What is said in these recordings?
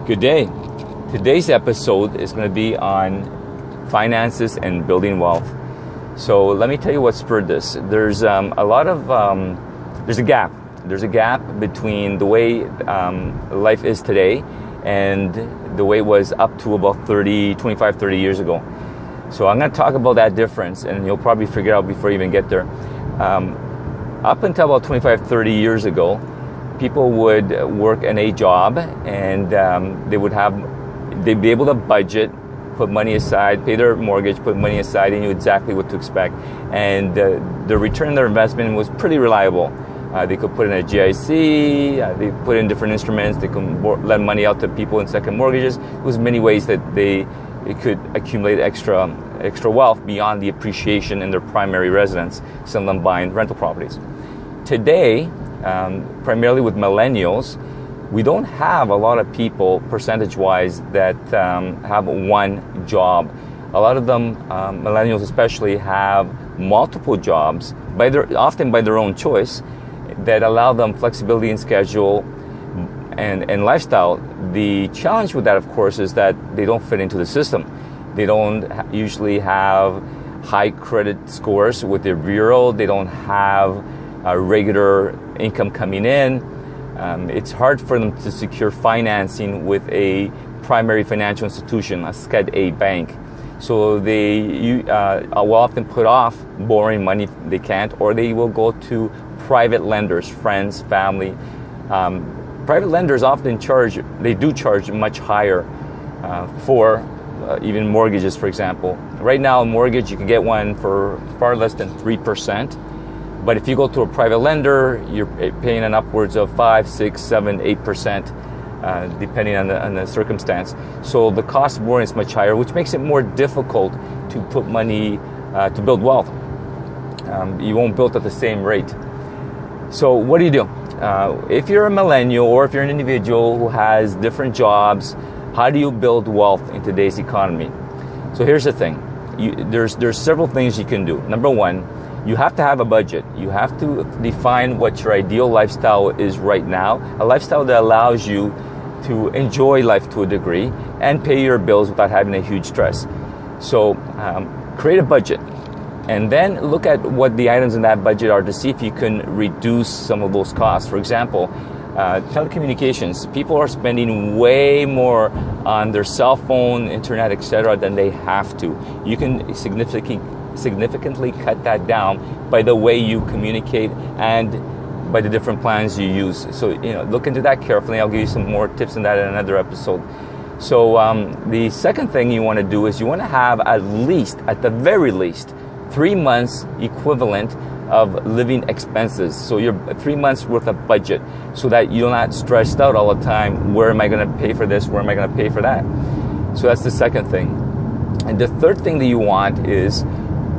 Good day. Today's episode is going to be on finances and building wealth. So let me tell you what spurred this. There's a gap. There's a gap between the way life is today and the way it was up to about 25, 30 years ago. So I'm going to talk about that difference, and you'll probably figure it out before you even get there. Up until about 25, 30 years ago, people would work in a job, and they'd be able to budget, put money aside, pay their mortgage, put money aside, and knew exactly what to expect. And the return on their investment was pretty reliable. They could put in a GIC, they put in different instruments, they could lend money out to people in second mortgages. There was many ways that they could accumulate extra wealth beyond the appreciation in their primary residence, some of them buying rental properties. Today, primarily with millennials, we don't have a lot of people, percentage-wise, that have one job. A lot of them, millennials especially, have multiple jobs, often by their own choice, that allow them flexibility in schedule and lifestyle. The challenge with that, of course, is that they don't fit into the system. They don't usually have high credit scores with their bureau. They don't have a regular income coming in. It's hard for them to secure financing with a primary financial institution, a Sched A bank. So they will often put off borrowing money if they can't, or they will go to private lenders, friends, family. Private lenders often charge much higher for even mortgages, for example. Right now, a mortgage, you can get one for far less than 3%. But if you go to a private lender, you're paying an upwards of 5, 6, 7, 8%, depending on the circumstance. So the cost of borrowing is much higher, which makes it more difficult to put money to build wealth. You won't build at the same rate. So what do you do? If you're a millennial or if you're an individual who has different jobs, how do you build wealth in today's economy? So here's the thing. There's several things you can do. Number one, you have to have a budget. You have to define what your ideal lifestyle is right now, a lifestyle that allows you to enjoy life to a degree and pay your bills without having a huge stress. So create a budget and then look at what the items in that budget are to see if you can reduce some of those costs. For example, telecommunications. People are spending way more on their cell phone, internet, etc. than they have to. You can significantly cut that down by the way you communicate and by the different plans you use. So, look into that carefully. I'll give you some more tips on that in another episode. So, the second thing you want to do is you want to have at the very least, 3 months equivalent of living expenses. So you're 3 months worth of budget so that you're not stressed out all the time. Where am I going to pay for this? Where am I going to pay for that? So that's the second thing. And the third thing that you want is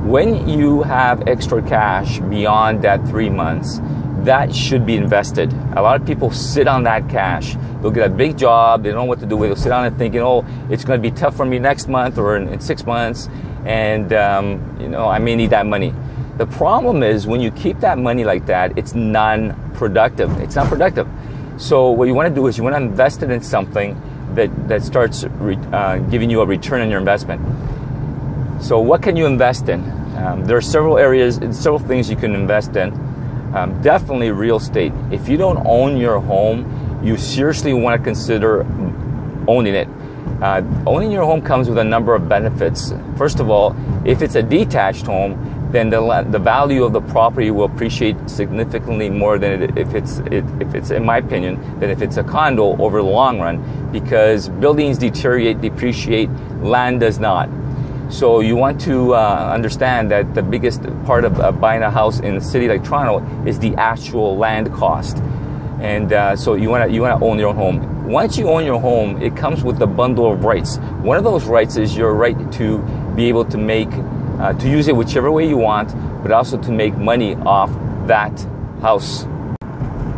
when you have extra cash beyond that 3 months, that should be invested. A lot of people sit on that cash. They'll get a big job. They don't know what to do with it. They'll sit on it thinking, it's going to be tough for me next month or in 6 months. And, I may need that money. The problem is when you keep that money like that, it's non-productive. It's not productive. So what you want to do is you want to invest it in something that starts giving you a return on your investment. So what can you invest in? There are several areas, several things you can invest in. Definitely real estate. If you don't own your home, you seriously want to consider owning it. Owning your home comes with a number of benefits. First of all, if it's a detached home, then the value of the property will appreciate significantly more than if it's, in my opinion, than if it's a condo over the long run, because buildings deteriorate, depreciate, land does not. So you want to understand that the biggest part of buying a house in a city like Toronto is the actual land cost. And so you want to own your own home. Once you own your home, it comes with a bundle of rights. One of those rights is your right to be able to to use it whichever way you want, but also to make money off that house.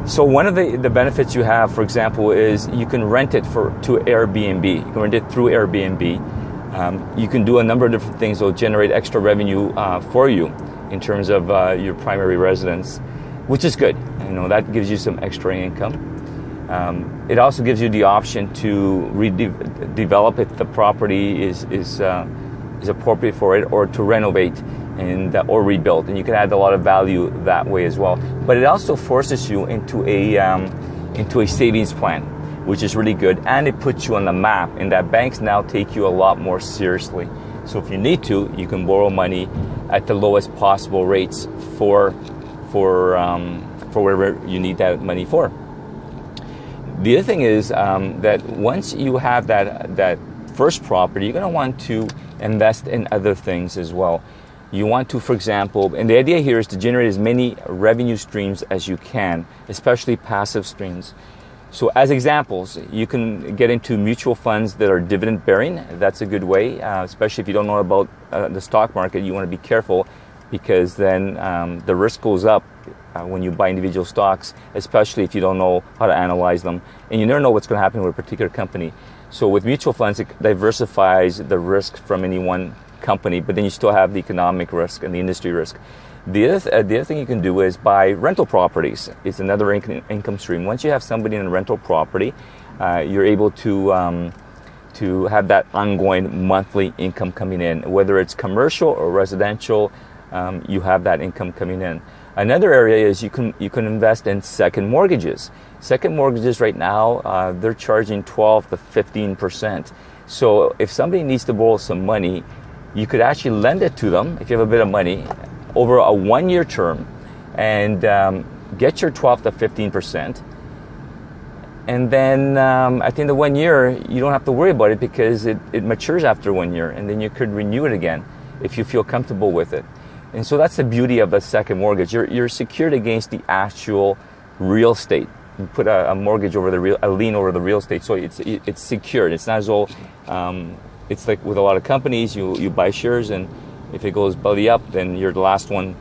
So one of the benefits you have, for example, is you can rent it to Airbnb. You can rent it through Airbnb. You can do a number of different things that will generate extra revenue for you in terms of your primary residence, which is good. That gives you some extra income. It also gives you the option to redevelop if the property is appropriate for it, or to renovate and or rebuild, and you can add a lot of value that way as well. But it also forces you into a savings plan, which is really good, and it puts you on the map, and that banks now take you a lot more seriously. So if you need to, you can borrow money at the lowest possible rates for whatever you need that money for. The other thing is that once you have that first property, you're going to want to invest in other things as well. You want to, for example, and the idea here is to generate as many revenue streams as you can, especially passive streams. So as examples, you can get into mutual funds that are dividend bearing. That's a good way, especially if you don't know about the stock market. You want to be careful, because then the risk goes up when you buy individual stocks, especially if you don't know how to analyze them, and you never know what's going to happen with a particular company. So with mutual funds, it diversifies the risk from any one company, but then you still have the economic risk and the industry risk. The other thing you can do is buy rental properties. It's another income stream. Once you have somebody in a rental property, you're able to have that ongoing monthly income coming in, whether it's commercial or residential. You have that income coming in. Another area is you can invest in second mortgages. Second mortgages right now, they're charging 12 to 15%. So if somebody needs to borrow some money, you could actually lend it to them if you have a bit of money over a 1-year term, and get your 12 to 15%. And then at the end of 1 year, you don't have to worry about it, because it matures after 1 year, and then you could renew it again if you feel comfortable with it. And so that's the beauty of a second mortgage. You're secured against the actual real estate. You put a mortgage over a lien over the real estate, so it's secured. It's not as though it's like with a lot of companies, you buy shares, and if it goes belly up, then you're the last one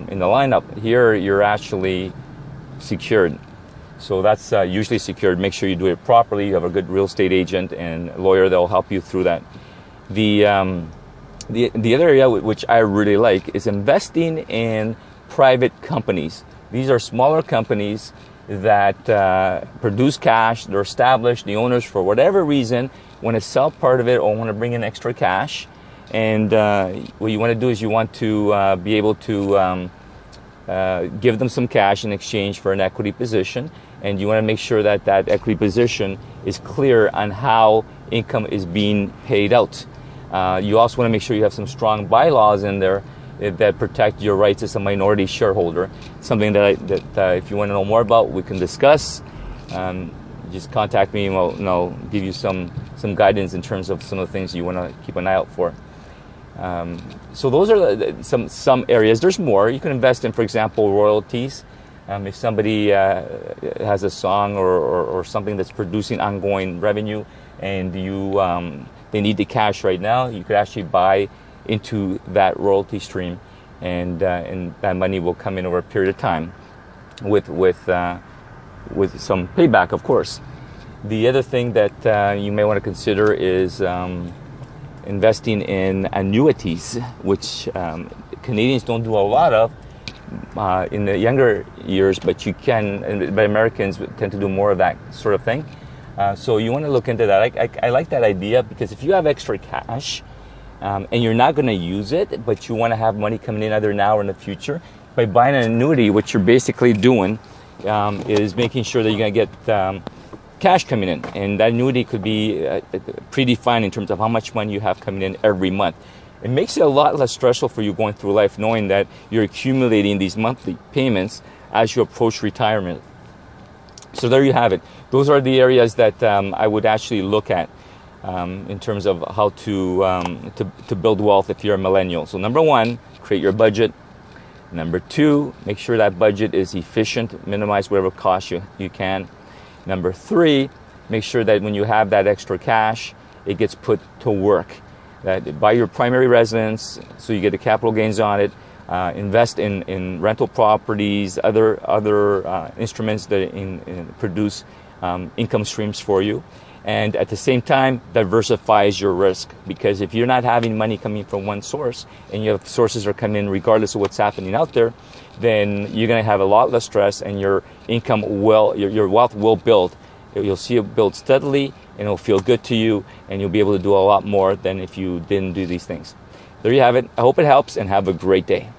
in the lineup. Here, you're actually secured. So that's usually secured. Make sure you do it properly. You have a good real estate agent and lawyer that will help you through that. The other area which I really like is investing in private companies. These are smaller companies that produce cash. They're established. The owners, for whatever reason, want to sell part of it or want to bring in extra cash. And what you want to do is you want to be able to give them some cash in exchange for an equity position. And you want to make sure that that equity position is clear on how income is being paid out. You also want to make sure you have some strong bylaws in there that protect your rights as a minority shareholder. Something that if you want to know more about, we can discuss. Just contact me, and I'll give you some guidance in terms of some of the things you want to keep an eye out for. So those are some areas. There's more. You can invest in, for example, royalties. If somebody has a song or something that's producing ongoing revenue, and they need the cash right now, you could actually buy into that royalty stream, and that money will come in over a period of time with some payback, of course. The other thing that you may want to consider is investing in annuities, which Canadians don't do a lot of in the younger years, but you can. But Americans tend to do more of that sort of thing. So you want to look into that. I like that idea, because if you have extra cash and you're not going to use it, but you want to have money coming in either now or in the future, by buying an annuity, what you're basically doing is making sure that you're going to get cash coming in. And that annuity could be predefined in terms of how much money you have coming in every month. It makes it a lot less stressful for you going through life, knowing that you're accumulating these monthly payments as you approach retirement. So there you have it. Those are the areas that I would actually look at in terms of how to build wealth if you're a millennial. So number one, create your budget. Number two, make sure that budget is efficient. Minimize whatever cost you can. Number three, make sure that when you have that extra cash, it gets put to work. That buy your primary residence so you get the capital gains on it. Invest in rental properties, other instruments that produce income streams for you. And at the same time, diversifies your risk, because if you're not having money coming from one source and you have sources are coming in regardless of what's happening out there, then you're going to have a lot less stress, and your income will, your wealth will build. You'll see it build steadily, and it'll feel good to you, and you'll be able to do a lot more than if you didn't do these things. There you have it. I hope it helps, and have a great day.